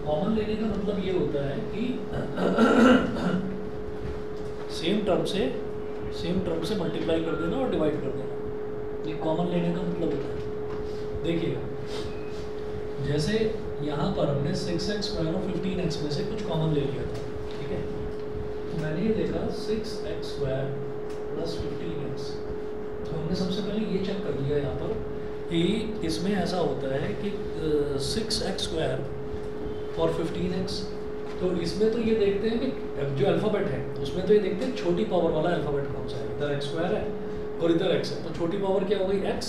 कॉमन लेने का मतलब ये होता है कि सेम टर्म से मल्टीप्लाई कर देना और डिवाइड कर देना, ये कॉमन लेने का मतलब होता है। देखिएगा, जैसे यहाँ पर हमने 6x² और 15x में से कुछ कॉमन ले लिया था, ठीक है। तो मैंने ये देखा 6x² + 15x, तो हमने सबसे पहले ये चेक कर लिया यहाँ पर कि इसमें ऐसा होता है कि 6x² और 15x तो इसमें तो ये देखते हैं कि जो अल्फ़ाबेट है उसमें तो ये देखते हैं छोटी पावर वाला अल्फ़ाबेट कौन सा है। इधर एक्स स्क्वायर है और इधर एक्स है, तो छोटी पावर क्या हो गई एक्स,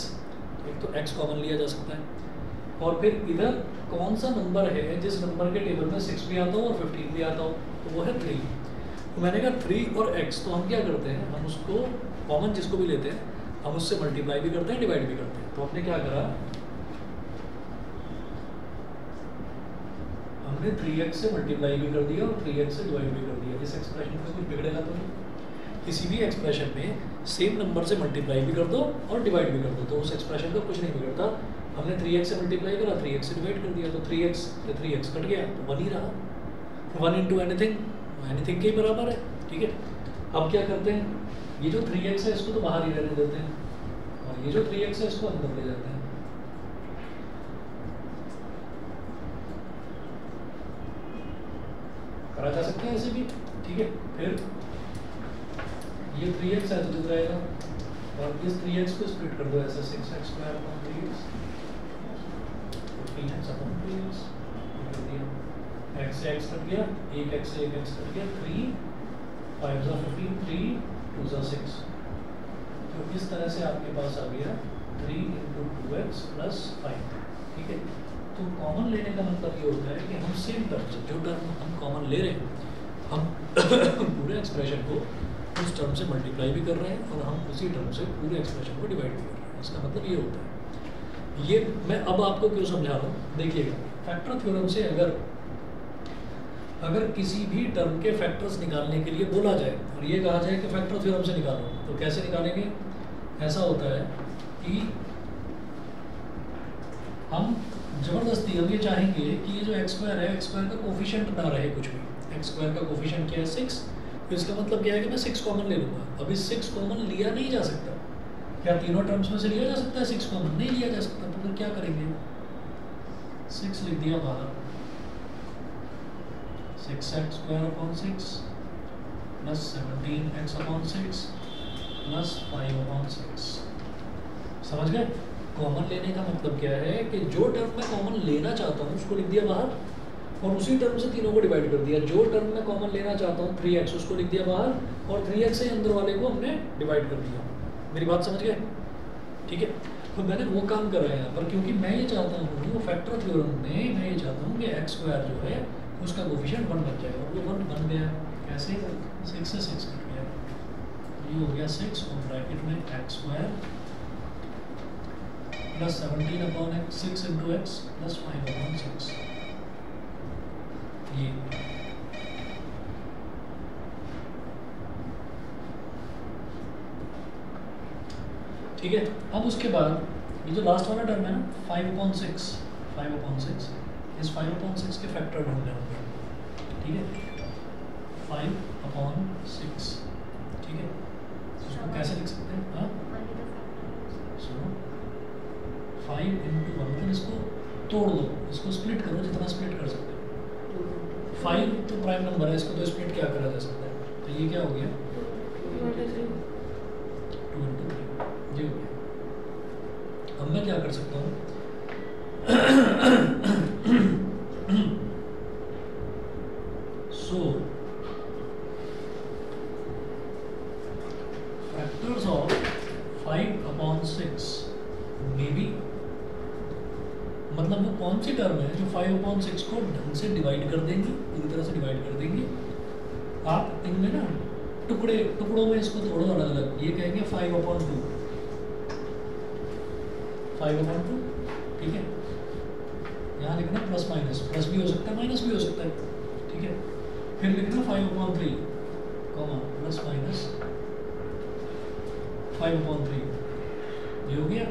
एक तो एक्स कॉमन लिया जा सकता है। और फिर इधर कौन सा नंबर है जिस नंबर के टेबल में 6 भी आता हो और 15 भी आता हो, तो वो है 3। तो मैंने कहा 3 और x, तो हम क्या करते हैं, हम उसको कॉमन जिसको भी लेते हैं हम उससे मल्टीप्लाई भी करते हैं डिवाइड भी करते हैं। तो हमने क्या करा, हमने 3x से मल्टीप्लाई भी कर दिया और 3x से डिवाइड भी कर दिया। इस एक्सप्रेशन में कुछ बिगड़ेगा तो नहीं, किसी भी एक्सप्रेशन में सेम नंबर से मल्टीप्लाई भी कर दो और डिवाइड भी कर दो तो उस एक्सप्रेशन का कुछ नहीं बिगड़ता। हमने 3x से मल्टीप्लाई करा, 3x से डिवाइड कर दिया, तो 3x से 3x कट गया तो 1 ही रहा। 1 इंटू एनीथिंग के ही बराबर है, ठीक है। अब क्या करते हैं, ये जो 3x है इसको तो बाहर ही रहने देते हैं और ये जो 3x है इसको अंदर ले जाते हैं। करा जा सकते हैं ऐसे भी, ठीक है। फिर ये 3x है तो कितना आएगा, और इस 3x को स्प्लिट कर दो ऐसे 6x square upon 3x, 15x upon 3x कर दिया। x से x कट गया, एक x से एक x कट गया, 3 5 ज़ा 15, 3 2 ज़ा 6। तो इस तरह से आपके पास आ गया 3 इंटू 2x प्लस 5, ठीक है। तो कॉमन लेने का मतलब ये होता है कि हम सेम टर्म से, जो टर्म हम कॉमन ले रहे हैं, हम पूरे एक्सप्रेशन को उस टर्म से मल्टीप्लाई भी कर रहे हैं और हम उसी टर्म से पूरे एक्सप्रेशन को डिवाइड भी कर रहे हैं। इसका मतलब ये होता है। ये मैं अब आपको क्यों समझा रहा हूँ, देखिएगा फैक्टर थ्योरम से अगर किसी भी टर्म के फैक्टर्स निकालने के लिए बोला जाए और ये कहा जाए कि फैक्टर थ्योरम से निकालो, तो कैसे निकालेंगे। ऐसा होता है कि हम ज़बरदस्ती हम ये चाहेंगे कि ये जो एक्स स्क्वायर है, एक्स स्क्वायर का कोफिशिएंट ना रहे कुछ भी। एक्स स्क्वायर का कोफिशिएंट क्या है 6, तो इसका मतलब क्या है कि मैं 6 कॉमन ले लूँगा। अभी 6 कॉमन लिया नहीं जा सकता, क्या तीनों टर्म्स में से लिया जा सकता है 6 कॉमन? नहीं लिया जा सकता। तो फिर क्या करेंगे, 6 लिख दिया बाहर, 6x square upon 6 plus 17x upon 6 plus 5 upon 6। समझ गए? कॉमन लेने का मतलब क्या है कि जो टर्म मैं कॉमन लेना चाहता हूँ उसको लिख दिया बाहर और उसी टर्म से तीनों को डिवाइड कर दिया। जो टर्म मैं कॉमन लेना चाहता हूँ 3x, उसको लिख दिया बाहर और 3x से अंदर वाले को हमने डिवाइड कर दिया। मेरी बात समझ गए? ठीक है। तो मैंने वो काम करा है यहाँ पर, क्योंकि मैं ये चाहता हूँ, वो फैक्टर थ्योरम में मैं ये चाहता हूँ कि एक्स स्क्वायर जो है उसका कोफिशिएंट 1 बन जाए, और वो 1 बन गया। कैसे? 6 से 6 कट गया, ये हो गया 6 और ब्रैकेट में x square plus 17 upon x, 6 into x plus 5 upon 6। ये ठीक है। अब उसके बाद ये जो लास्ट वाला टर्म है ना 5/6, 5/6, इस 5/6 के फैक्टर ढूंढने होंगे, ठीक है। 5/6, ठीक है। इसको कैसे लिख सकते हैं? हाँ सुनो, 5 इंटू 1, फिर इसको तोड़ दो, इसको स्प्लिट करो जितना स्प्लिट कर सकते हो। 5 तो प्राइम नंबर है, इसको तो स्प्लिट क्या करा जा सकता है, तो ये क्या हो गया 2 इंटू 3, ये हो गया। अब मैं क्या कर सकता हूँ, सो फैक्टर्स ऑफ 5/6 मे बी, मतलब वो कौन सी टर्म है जो 5/6 को ढंग से डिवाइड कर देंगी, पूरी तरह से डिवाइड कर देंगी। आप इनमें ना टुकड़ों में इसको तोड़ो अलग अलग, ये कहेंगे 5/2, 5/2, ठीक है। यहाँ लिखना प्लस माइनस, प्लस भी हो सकता है माइनस भी हो सकता है, ठीक है। फिर लिखना 5/3, प्लस माइनस 5/3, ये हो गया।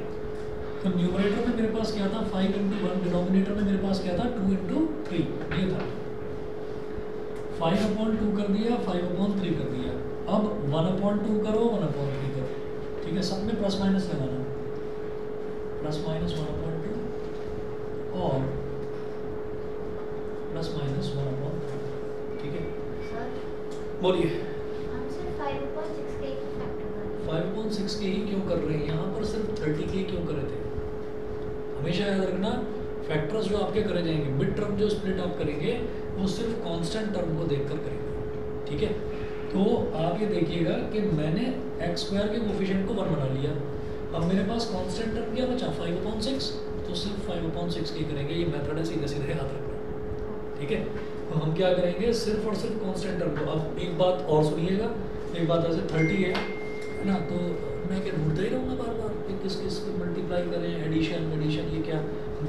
तो न्यूमरेटर में मेरे पास क्या था 5 इंटू 1, डिनोमिनेटर में मेरे पास क्या था 2 इंटू 3, ये था। 5/2 कर दिया, 5/3 कर दिया। अब 1/2 करो, 1/3 करो, ठीक है। सब में प्लस माइनस लगाना, प्लस माइनस 1/2 और प्लस माइनस 1/3, ठीक है। बोलिए 5/6 के ही क्यों कर रहे हैं, यहाँ पर सिर्फ 30 के क्यों कर रहे थे। हमेशा याद रखना फैक्टर्स जो आपके करे जाएंगे, मिड टर्म जो स्प्लिट आप करेंगे वो सिर्फ कांस्टेंट टर्म को देखकर करेंगे, ठीक है। तो आप ये देखिएगा कि मैंने एक्स स्क्वायर के कोफिशिएंट को 1 बना लिया। अब मेरे पास कांस्टेंट टर्म क्या बचा 5/6, तो सिर्फ 5/6 की करेंगे। ये मेथड है, सीधे सीधे याद रखना, ठीक है। तो हम क्या करेंगे, सिर्फ और सिर्फ कांस्टेंट टर्म को। अब एक बात और सुनिएगा, एक बात ऐसे 30 है ना, तो मैं क्या ढूंढता ही रहूँगा बार बार कि किस किस को मल्टीप्लाई करें, एडिशन एडिशन, ये क्या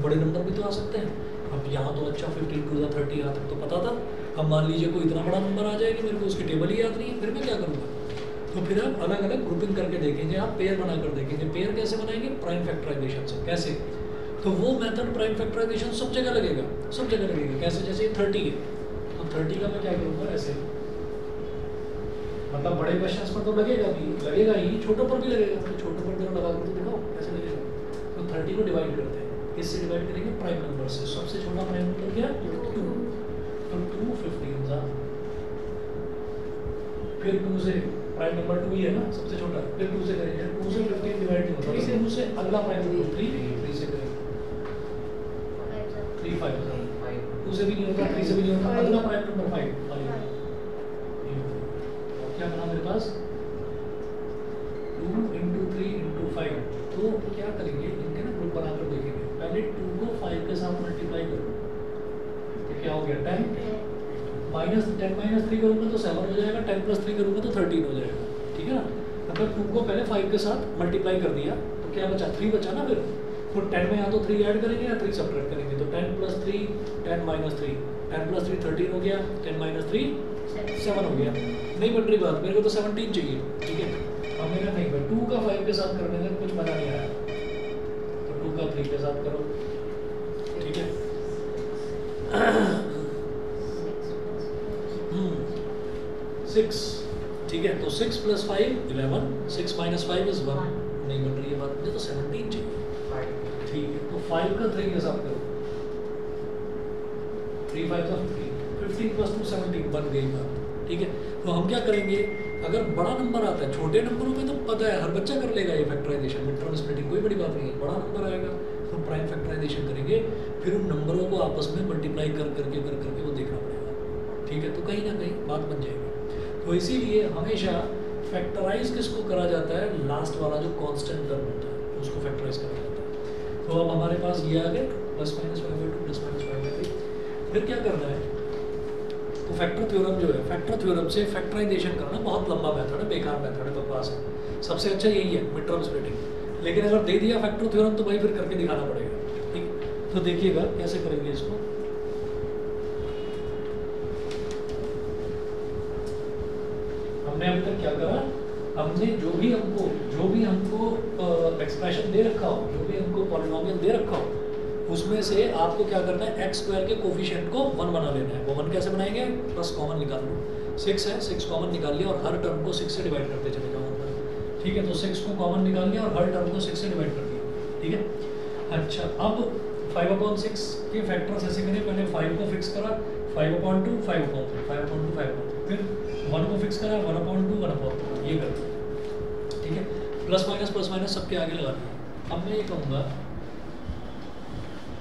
बड़े नंबर भी तो आ सकते हैं। अब यहाँ तो अच्छा 15 टू 30 यहाँ तक तो पता था। अब मान लीजिए कोई इतना बड़ा नंबर आ जाए कि मेरे को उसकी टेबल ही याद नहीं है, फिर मैं क्या करूँगा। तो फिर आप अलग अलग ग्रुपिंग करके देखेंगे, आप पेयर बनाकर देखेंगे। पेयर कैसे बनाएंगे, प्राइम फैक्टराइजेशन से। कैसे, तो वो मेथड प्राइम फैक्टराइजेशन सब जगह लगेगा, सब जगह लगेगा। कैसे, जैसे 30 है तो 30 का मैं क्या करूँगा ऐसे, मतलब बड़े क्वेश्चंस पर तो लगेगा ही, छोटों पर भी लगेगा। तो छोटों पर जरा लगा कर तो दिखाओ कैसे लगेगा। तो 30 को डिवाइड करते हैं, किससे डिवाइड करेंगे, प्राइम नंबर से। सबसे छोटा प्राइम नंबर क्या, 2, तो 2 15 फिर 2 से प्राइम नंबर 2 ही है ना सबसे छोटा, फिर 2 से करेंगे, 2 से 15 डिवाइड नहीं होता, इसे 2 से अगला प्राइम नंबर 3 से करेंगे, 3 5 2 से भी नहीं होता, 3 से भी नहीं होता, अगला प्राइम नंबर 5 क्या बना मेरे पास 2 × 3 × 5। तो क्या करेंगे, इनके ना ग्रुप बनाकर देखेंगे। पहले 2 को 5 के साथ मल्टीप्लाई करो तो क्या हो गया 10 -10 - 3 करूँगा तो 7 हो जाएगा, 10 + 3 करूँगा तो 13 हो जाएगा, ठीक है ना। मतलब 2 को पहले 5 के साथ मल्टीप्लाई कर दिया तो क्या बचा 3 बचा ना। फिर तो 10 में या तो 3 ऐड करेंगे या 3 सब्ट्रैक्ट करेंगे। तो 10 + 3 10 - 3 10 + 3 13 हो गया, 10 - 3 7 हो गया। नहीं बन रही बात, मेरे को तो 17 चाहिए, ठीक है। अब मेरा नहीं भाई 2 का 5 के साथ करने में कुछ मजा नहीं आया, तो 2 का 3 के साथ करो, ठीक है। 6, ठीक है। तो 6 + 5 11, 6 - 5 is 1। नहीं बन रही है बात, मुझे तो 17 चाहिए, ठीक है। तो 5 का 3 के साथ करो, 3 5 15 + 2 17 बन गई बात, ठीक है। तो हम क्या करेंगे, अगर बड़ा नंबर आता है, छोटे नंबरों में तो पता है हर बच्चा कर लेगा ये फैक्टराइजेशन, मिड टर्म स्प्लिटिंग कोई बड़ी बात नहीं है। बड़ा नंबर आएगा तो प्राइम फैक्टराइजेशन करेंगे, फिर उन नंबरों को आपस में मल्टीप्लाई कर करके वो देखना पड़ेगा, ठीक है। तो कहीं ना कहीं बात बन जाएगी। तो इसीलिए हमेशा फैक्टराइज किसको करा जाता है, लास्ट वाला जो कांस्टेंट टर्म होता है उसको फैक्टराइज करा जाता है। तो अब हमारे पास ये आ गए ±5/2 ±5/3। फिर क्या करना है, तो फैक्टर थ्योरम जो है, फैक्टर थ्योरम से फैक्टराइजेशन करना बहुत लंबा मेथड है, बेकार मेथड है, बकवास है। सबसे अच्छा यही है मिड टर्म स्प्लिटिंग। लेकिन अगर दे दिया फैक्टर थ्योरम तो भाई फिर करके दिखाना पड़ेगा, ठीक। तो देखिएगा कैसे करेंगे इसको। हमने अभी तक क्या करा, हमने जो भी हमको एक्सप्रेशन दे रखा हो, जो भी हमको पॉलिनोमियल दे रखा हो, उसमें से आपको क्या करना है, एक्स स्क्वायर के कोफिशिएंट को 1 बना लेना है। वो 1 कैसे बनाएंगे, प्लस कॉमन निकाल लो, 6 है, 6 कॉमन निकाल लिया और हर टर्म को 6 से डिवाइड करते चले जाओ, ठीक है। तो 6 को कॉमन निकाल लिया और हर टर्म को 6 से डिवाइड कर दिया, ठीक है। अच्छा, अब 5/6 के फैक्टर्स ऐसे करें, पहले 5 को फिक्स करा, 5/2 5/3 5/2 5/3, फिर 1 को फिक्स करा, 1/2 1/3, ये कर दिया, ठीक है। प्लस माइनस सबके आगे लगा दिया। अब मैं ये कहूँगा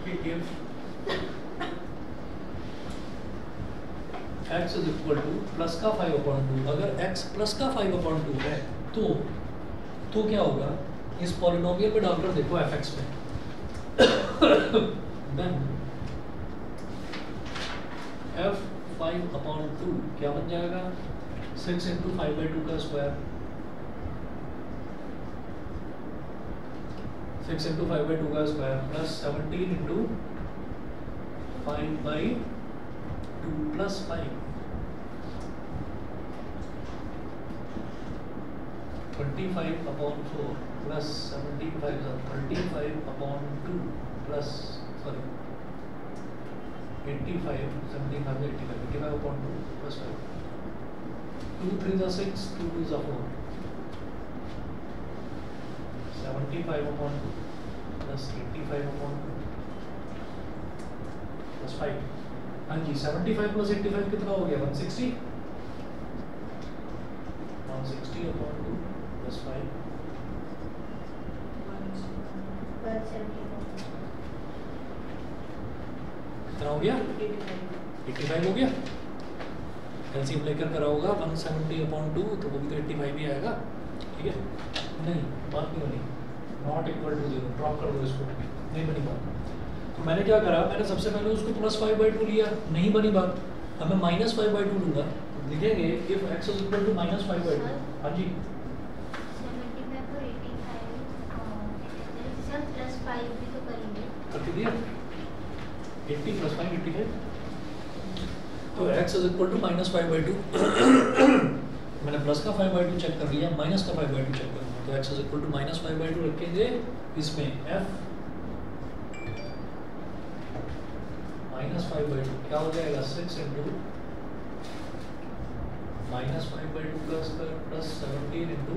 कि if x is equal to plus का 5/2, अगर x प्लस का 5/2 है तो क्या होगा, इस पॉलिनोमियल पे डालकर देखो fx में, then f 5/2 क्या बन जाएगा, 6 × 5/2 का स्क्वायर, 6 × 5/2 का square plus 17 × 5/2 plus 5, 25/4 plus 17 5 35/2 plus 85 75 85/2 plus 5, 2 3 6 2 2 4, 75/2 plus 85/2 plus 5। हाँ जी, 75 प्लस 85 कितना हो गया, 160, 160/2 प्लस 5, कितना हो गया, 85 हो गया। एलसीएम लेकर करा होगा 170/2, तो वो भी तो 85 ही आएगा। ठीक है, नहीं बात नहीं बनी, नॉट इक्वल टू 0, ड्रॉप कर दो इसको, नहीं बनी बात। तो मैंने क्या करा, मैंने सबसे पहले उसको +5/2 लिया, नहीं बनी बात। अब मैं -5/2 लूँगा, लिखेंगे if x is equal to -5/2। हाँ जी 75 और 85 सर +5 भी तो करेंगे। कर दिया, 80 + 5 85। तो x इज इक्वल टू -5/2 मैंने प्लस का 5/2 चेक कर लिया, माइनस का 5/2 चेक कर लिया। तो x इज इक्वल टू -5/2 रखेंगे इसमें, f -5/2 क्या हो जाएगा, 6 इंटू -5/2 प्लस 17 इंटू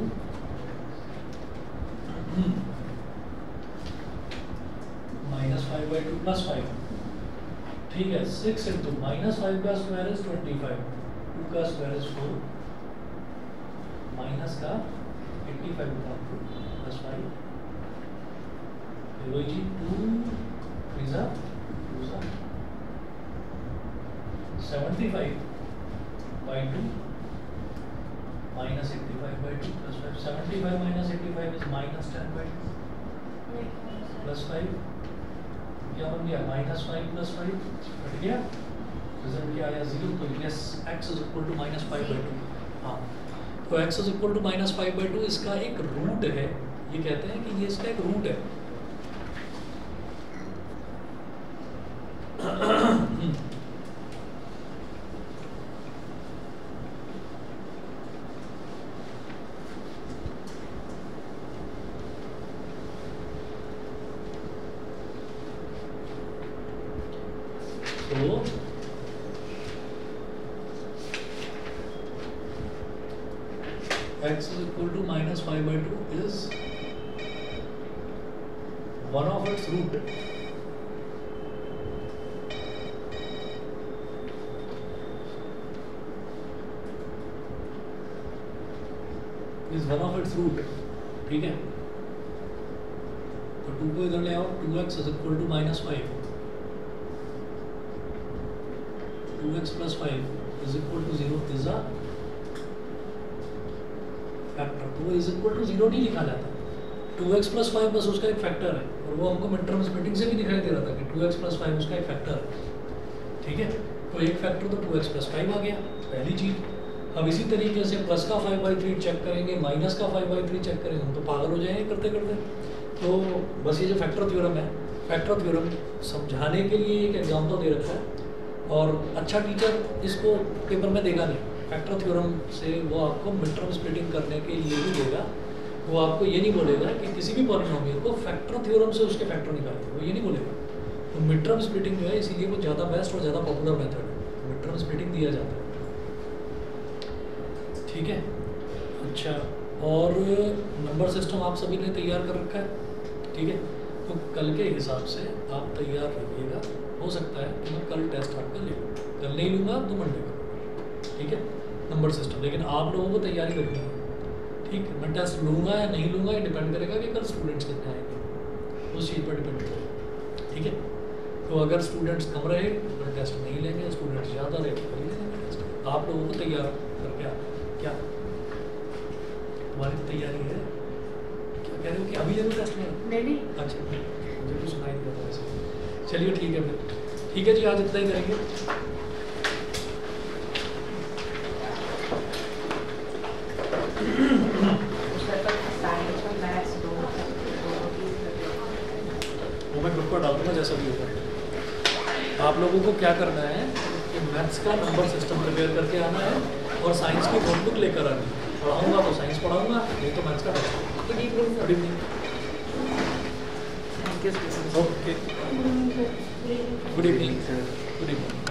-5/2 + 5। ठीक है, 6 इंटू -5 का स्क्वायर इज 25, 2 का स्क्वायर इज 4, माइनस का 85 का +5। वही जी 2 3 75/2 -85/2 + 5। 75 - 85 इज -10/2 + 5। क्या बन गया, -5 + 5 कट गया, रिजल्ट क्या आया 0। तो yes x is equal to -5/2। हाँ, तो x इज इक्वल टू -5/2 इसका एक रूट है, ये कहते हैं कि ये इसका एक रूट है। तो x is equal to -5/2 is one of its root. Is one of its root. ठीक है, तो 2 को इधर ले आओ, 2x is equal to -5, 2x + 5 is equal to 0 is a factor. तो वो इज इक्वल टू 0 नहीं लिखा जाता, 2x + 5 बस उसका एक फैक्टर है, और वो हमको मिड टर्म स्प्लिटिंग से भी दिखाई दे रहा था कि 2x + 5 उसका एक फैक्टर है। ठीक है, तो एक फैक्टर तो 2x + 5 आ गया, पहली चीज़। अब इसी तरीके से प्लस का 5/3 चेक करेंगे, माइनस का 5/3 चेक करेंगे, हम तो पागल हो जाएंगे करते करते। तो बस ये जो फैक्टर थ्योरम है, फैक्टर थ्योरम समझाने के लिए एक एग्जाम्पल दे रखा है, और अच्छा टीचर इसको पेपर में देगा नहीं। फैक्टर थ्योरम से वो आपको मिड टर्म स्प्लिटिंग करने के लिए ही देगा, वो आपको ये नहीं बोलेगा कि किसी भी पॉलिनोमियल को फैक्टर थ्योरम से उसके फैक्टर निकालिए, वो ये नहीं बोलेगा। तो मिड टर्म स्प्लिटिंग जो है, इसीलिए वो ज़्यादा बेस्ट और ज़्यादा पॉपुलर मेथड है, मिड टर्म स्प्लिटिंग दिया जाता है। ठीक है, अच्छा, और नंबर सिस्टम आप सभी ने तैयार कर रखा है। ठीक है, तो कल के हिसाब से आप तैयार रहिएगा। हो सकता है कि मैं कल टेस्ट आपका ले लूँ, कल नहीं लूँगा तो मंडे को। ठीक है, नंबर सिस्टम, लेकिन आप लोगों को तैयारी रखनी है। ठीक है, मैं टेस्ट लूँगा या नहीं लूँगा, ये डिपेंड करेगा कि कल स्टूडेंट्स कितने आएंगे, उस चीज़ पर डिपेंड करेगा। ठीक है, तो अगर स्टूडेंट्स कम रहे तो कल टेस्ट नहीं लेंगे, स्टूडेंट्स ज़्यादा रहे तो कल लेंगे टेस्ट। आप लोगों को तैयार करके आ, क्या तुम्हारी तैयारी है? क्या कह रहे हो कि अभी ले लो टेस्ट में? नहीं अच्छा, मुझे तो सुनाई दिया था वैसे। चलिए ठीक है फिर, ठीक है जी, आज इतना ही करेंगे। वो मैं ग्रुप पर डाल दूँगा जैसा भी होगा। आप लोगों को क्या करना है कि मैथ्स का नंबर सिस्टम प्रिपेयर करके आना है, और साइंस की नोटबुक लेकर आनी है। पढ़ाऊँगा तो साइंस पढ़ाऊँगा, नहीं तो मैथ्स का test. Good evening good evening. Okay, good evening. Good evening.